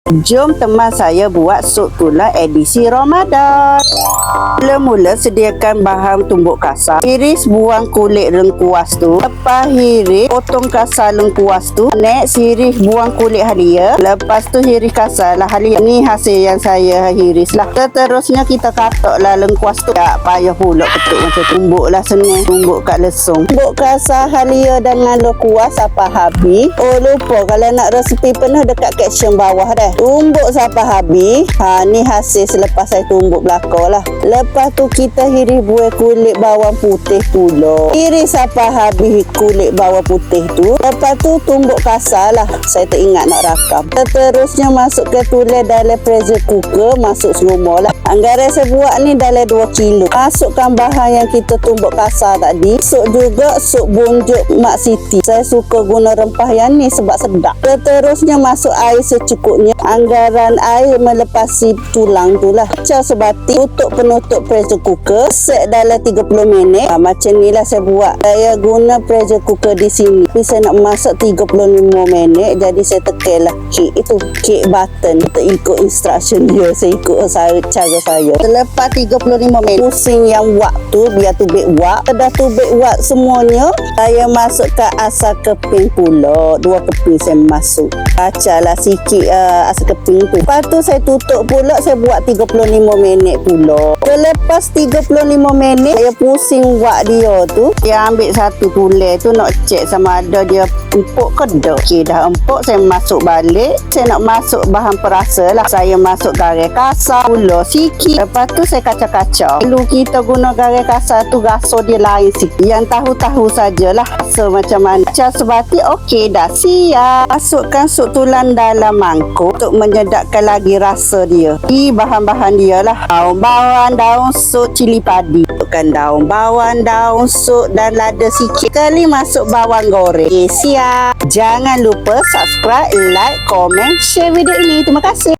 Jom teman saya buat sup tulang edisi Ramadan. Mula-mula sediakan bahan tumbuk kasar. Iris buang kulit lengkuas tu. Lepas iris, potong kasar lengkuas tu. Next, iris buang kulit halia. Lepas tu iris kasar lah halia. Ni hasil yang saya iris lah. Seterusnya kita katak lah lengkuas tu. Tak payah pula ketuk macam tumbuk lah senang. Tumbuk kat lesung. Tumbuk kasar halia dengan lengkuas apa habis. Oh lupa, kalau nak resipi penuh dekat caption bawah dah. Tumbuk sampai habis. Ni hasil selepas saya tumbuk belakang lah. Lepas tu kita iris buah kulit bawang putih pula. Iris sampai habis kulit bawang putih tu. Lepas tu tumbuk kasar lah. Saya tak ingat nak rakam. Seterusnya masuk ke tulang dalam pressure cooker. Masuk semua lah. Anggaran saya buat ni dalam 2 kilo. Masukkan bahan yang kita tumbuk kasar tadi. Masuk juga sup bunjuk Mak Siti. Saya suka guna rempah yang ni sebab sedap. Seterusnya masuk air secukupnya. Anggaran air melepasi tulang tu lah. Pecah sebati. Tutup penutup pressure cooker. Set dalam 30 minit. Macam ni lah saya buat. Saya guna pressure cooker di sini. Tapi saya nak masak 35 minit. Jadi saya tekan lah kek itu. Kek button. Kita ikut instruction dia. Saya ikut cara saya. Selepas 35 minit. Pusing yang wak tu. Biar tubik wak. Dah tubik wak semuanya. Saya masukkan asam keping pula. 2 keping saya masuk. Kacau lah sikit asam keping tu. Lepas tu saya tutup pula. Saya buat 35 minit pula. Selepas 35 minit. Saya pusing wak dia tu. Saya ambil satu tulang tu. Nak cek sama ada dia empuk ke tak. Okey dah empuk. Saya masuk balik. Saya nak masuk bahan perasa lah. Saya masuk garam kasar. Gula sikit. Lepas tu saya kacau-kacau. Dulu kita guna garam kasar tu. Rasa dia lain sikit. Yang tahu-tahu sajalah. Rasa macam mana. Kacau sebati. Okey dah siap. Masukkan sup tulang dalam mangkuk. Untuk menyedapkan lagi rasa dia. Di bahan-bahan dia lah. Daun bawang, daun sup, cili padi. Masukkan daun bawang, daun sup dan lada sikit. Kali masuk bawang goreng. Okay, siap. Jangan lupa subscribe, like, komen, share video ini. Terima kasih.